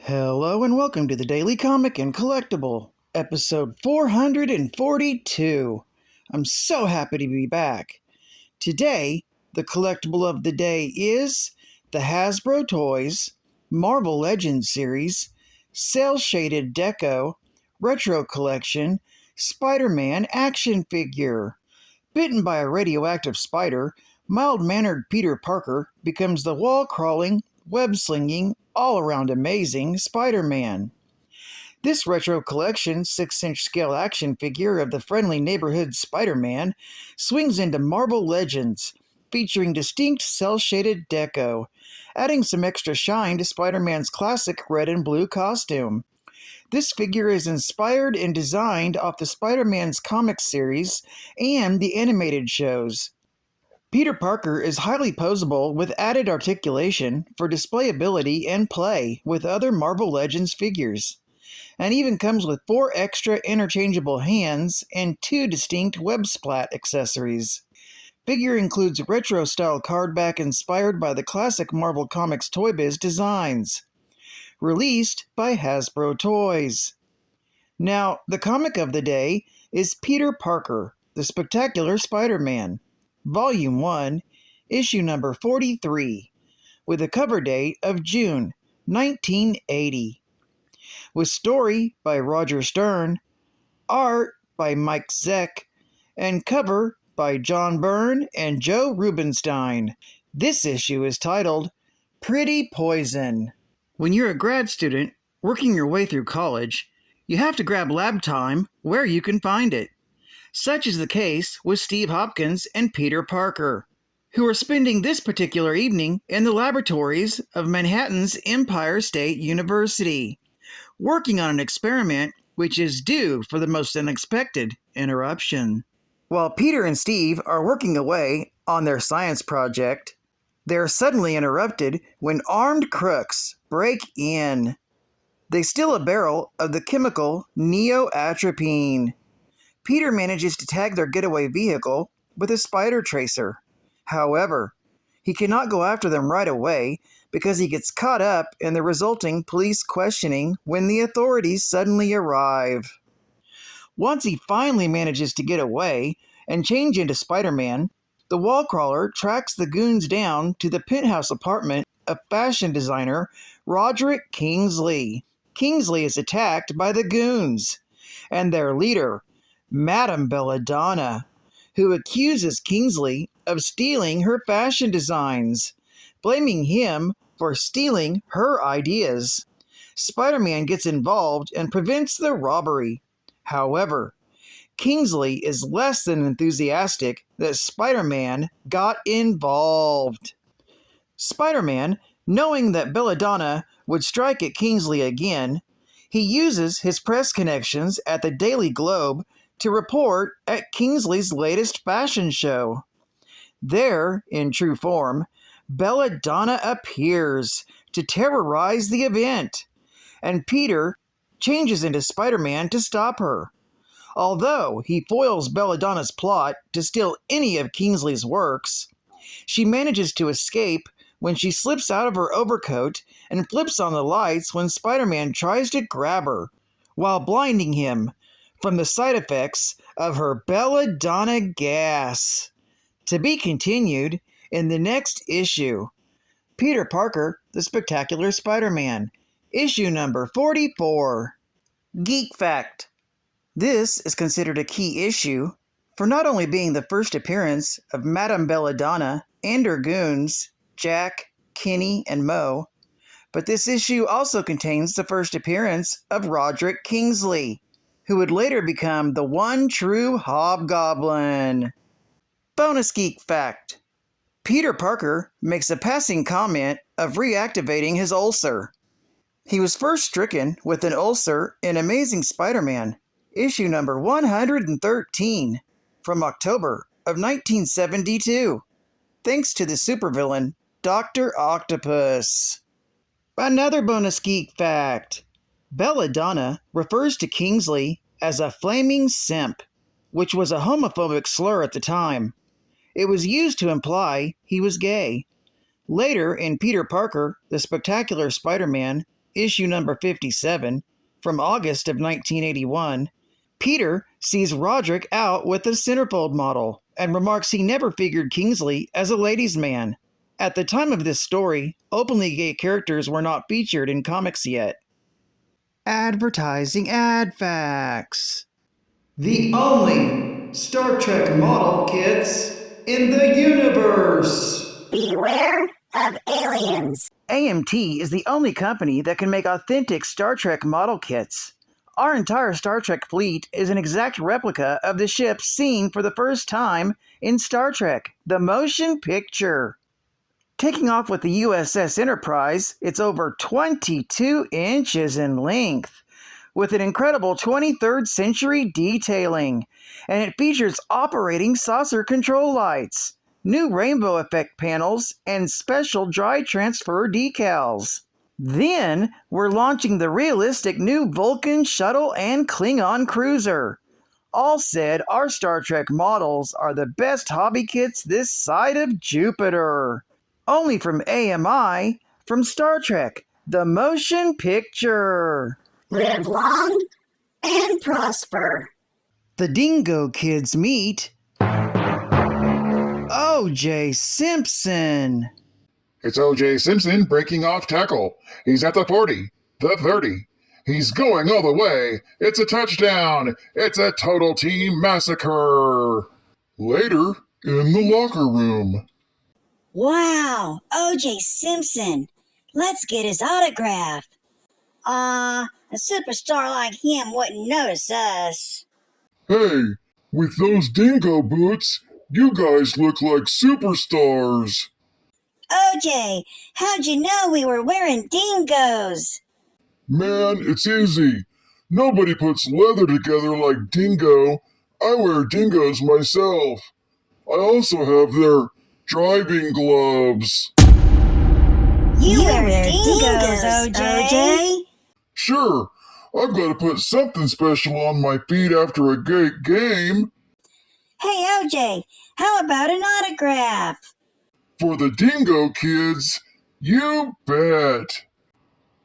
Hello and welcome to the Daily Comic and Collectible, episode 442. I'm so happy to be back. Today, the collectible of the day is the HASBRO Toys Marvel Legends series, cel-shaded deco, retro collection, Spider-Man action figure. Bitten by a radioactive spider, mild-mannered Peter Parker becomes the wall-crawling, web-slinging, all-around amazing Spider-Man. This retro collection 6-inch scale action figure of the friendly neighborhood Spider-Man swings into Marvel Legends, featuring distinct cel-shaded deco, adding some extra shine to Spider-Man's classic red and blue costume. This figure is inspired and designed off the Spider-Man's comic series and the animated shows. Peter Parker is highly posable with added articulation for displayability and play with other Marvel Legends figures, and even comes with 4 extra interchangeable hands and 2 distinct web splat accessories. Figure includes retro-style cardback inspired by the classic Marvel Comics Toy Biz designs. Released by Hasbro Toys. Now, the comic of the day is Peter Parker, the Spectacular Spider-Man, Volume 1, Issue number 43, with a cover date of June 1980. With story by Roger Stern, art by Mike ZECK, and cover by John Byrne and Joe Rubenstein. This issue is titled Pretty Poison. When you're a grad student working your way through college, you have to grab lab time where you can find it. Such is the case with Steve Hopkins and Peter Parker, who are spending this particular evening in the laboratories of Manhattan's Empire State University, working on an experiment which is due for the most unexpected interruption. While Peter and Steve are working away on their science project, they are suddenly interrupted when armed crooks break in. They steal a barrel of the chemical neoatropine. Peter manages to tag their getaway vehicle with a spider tracer. However, he cannot go after them right away because he gets caught up in the resulting police questioning when the authorities suddenly arrive. Once he finally manages to get away and change into Spider-Man, the wall crawler tracks the goons down to the penthouse apartment of fashion designer Roderick Kingsley. Kingsley is attacked by the goons and their leader, Madame Belladonna, who accuses Kingsley of stealing her fashion designs, blaming him for stealing her ideas. Spider-Man gets involved and prevents the robbery. However, Kingsley is less than enthusiastic that Spider-Man got involved. Spider-Man, knowing that Belladonna would strike at Kingsley again, he uses his press connections at the Daily Globe to report at Kingsley's latest fashion show. There, in true form, Belladonna appears to terrorize the event, and Peter changes into Spider-Man to stop her. Although he foils Belladonna's plot to steal any of Kingsley's works, she manages to escape when she slips out of her overcoat and flips on the lights when Spider-Man tries to grab her, while blinding him from the side effects of her Belladonna gas. To be continued in the next issue. Peter Parker, the Spectacular Spider-Man, issue number 44. Geek Fact. This is considered a key issue for not only being the first appearance of Madame Belladonna and her goons, Jack, Kenny, and Mo, but this issue also contains the first appearance of Roderick Kingsley, who would later become the one true Hobgoblin. Bonus Geek Fact. Peter Parker makes a passing comment of reactivating his ulcer. He was first stricken with an ulcer in Amazing Spider-Man, issue number 113, from October of 1972, thanks to the supervillain Dr. Octopus. Another bonus geek fact. Belladonna refers to Kingsley as a flaming simp, which was a homophobic slur at the time. It was used to imply he was gay. Later, in Peter Parker, the Spectacular Spider-Man, issue number 57, from August of 1981, Peter sees Roderick out with a centerfold model and remarks he never figured Kingsley as a ladies' man. At the time of this story, openly gay characters were not featured in comics yet. Advertising ad facts. The only Star Trek model kits in the universe. Beware of aliens. AMT is the only company that can make authentic Star Trek model kits. Our entire Star Trek fleet is an exact replica of the ship seen for the first time in Star Trek, the motion picture. Taking off with the USS Enterprise, it's over 22 inches in length, with an incredible 23rd century detailing, and it features operating saucer control lights, new rainbow effect panels, and special dry transfer decals. Then, we're launching the realistic new Vulcan shuttle and Klingon cruiser. All said, our Star Trek models are the best hobby kits this side of Jupiter. Only from AMI, from Star Trek, the motion picture. Live long and prosper. The Dingo Kids meet O.J. Simpson. It's O.J. Simpson breaking off tackle. He's at the 40, the 30. He's going all the way. It's a touchdown. It's a total team massacre. Later, in the locker room. Wow, O.J. Simpson. Let's get his autograph. A superstar like him wouldn't notice us. Hey, with those dingo boots, you guys look like superstars. O.J., how'd you know we were wearing dingoes? Man, it's easy. Nobody puts leather together like dingo. I wear dingoes myself. I also have their driving gloves. You wear dingoes, O.J.? Sure, I've got to put something special on my feet after a great game. Hey, O.J., how about an autograph? For the Dingo Kids, you bet.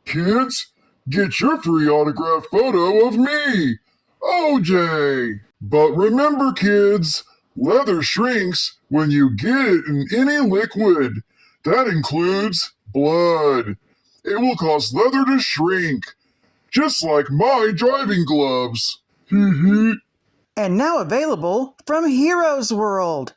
Kids, get your free autograph photo of me, OJ. But remember, kids, leather shrinks when you get it in any liquid. That includes blood. It will cause leather to shrink, just like my driving gloves. Hee. And now available from Heroes World.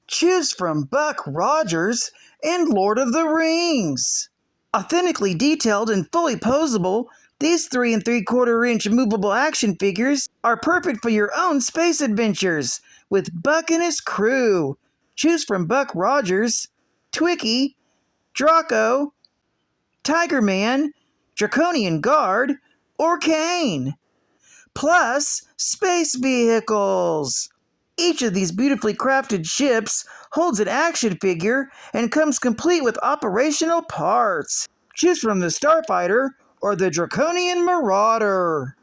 Choose from Buck Rogers and Lord of the Rings. Authentically detailed and fully posable, these 3 3/4-inch movable action figures are perfect for your own space adventures with Buck and his crew. Choose from Buck Rogers, Twicky, Draco, Tiger Man, Draconian Guard, or Kane. Plus, space vehicles. Each of these beautifully crafted ships holds an action figure and comes complete with operational parts. Choose from the Starfighter or the Draconian Marauder.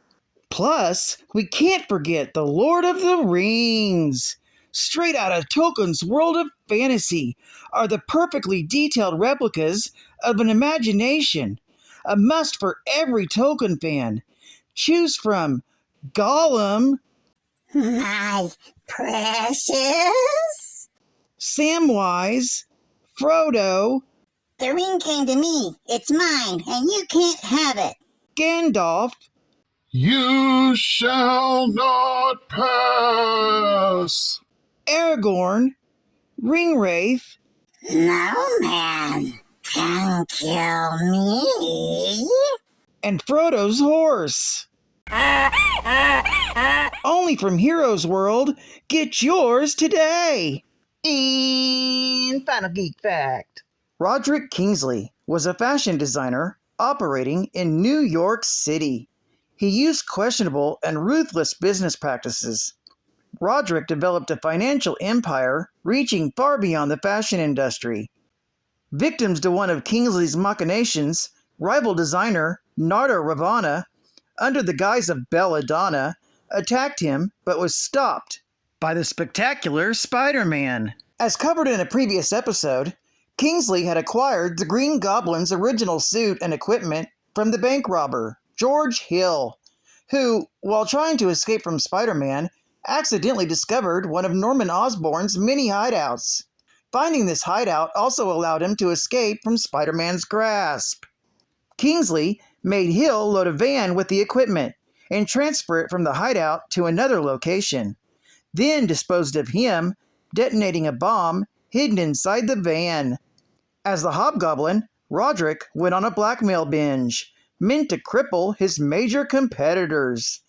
Plus, we can't forget the Lord of the Rings. Straight out of Tolkien's world of fantasy are the perfectly detailed replicas of an imagination. A must for every Tolkien fan. Choose from Gollum, My precious. Samwise, Frodo, The ring came to me. It's mine, and you can't have it. Gandalf, You shall not pass. Aragorn, Ringwraith, No man can kill me. and Frodo's horse. Only from Heroes World. Get yours today. And final geek fact. Roderick Kingsley was a fashion designer operating in New York City. He used questionable and ruthless business practices. Roderick developed a financial empire reaching far beyond the fashion industry. Victims to one of Kingsley's machinations, rival designer Nardo Ravana, under the guise of Belladonna, attacked him but was stopped by the spectacular Spiderman. As covered in a previous episode, Kingsley had acquired the Green Goblin's original suit and equipment from the bank robber, George Hill, who, while trying to escape from Spider-Man, accidentally discovered one of Norman Osborn's many hideouts. Finding this hideout also allowed him to escape from Spider-Man's grasp. Kingsley made Hill load a van with the equipment and transfer it from the hideout to another location, then disposed of him, detonating a bomb hidden inside the van. As the Hobgoblin, Roderick went on a blackmail binge, meant to cripple his major competitors.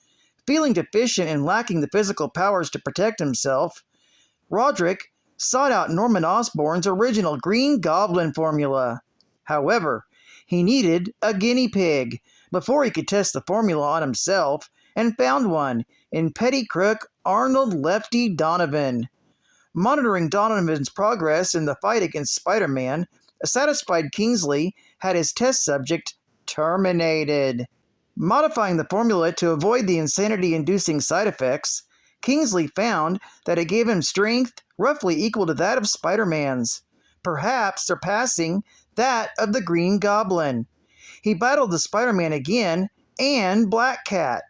Feeling deficient and lacking the physical powers to protect himself, Roderick sought out Norman Osborn's original Green Goblin formula. However, he needed a guinea pig before he could test the formula on himself, and found one in petty crook Arnold Lefty Donovan. Monitoring Donovan's progress in the fight against Spider-Man, a satisfied Kingsley had his test subject terminated. Modifying the formula to avoid the insanity-inducing side effects, Kingsley found that it gave him strength roughly equal to that of Spider-Man's, perhaps surpassing that of the Green Goblin. He battled the Spider-Man again and Black Cat.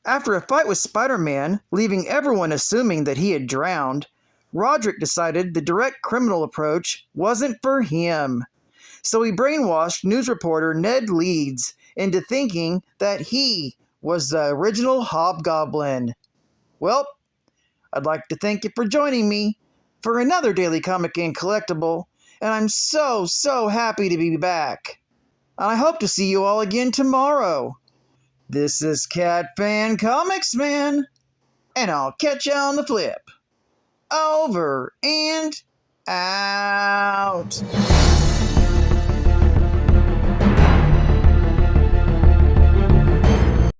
After a fight with Spider-Man, leaving everyone assuming that he had drowned, Roderick decided the direct criminal approach wasn't for him. So he brainwashed news reporter Ned Leeds into thinking that he was the original Hobgoblin. Well, I'd like to thank you for joining me for another Daily Comic and Collectible, and I'm so happy to be back. And I hope to see you all again tomorrow. This is Cat Fan Comics Man, and I'll catch you on the flip. Over and out.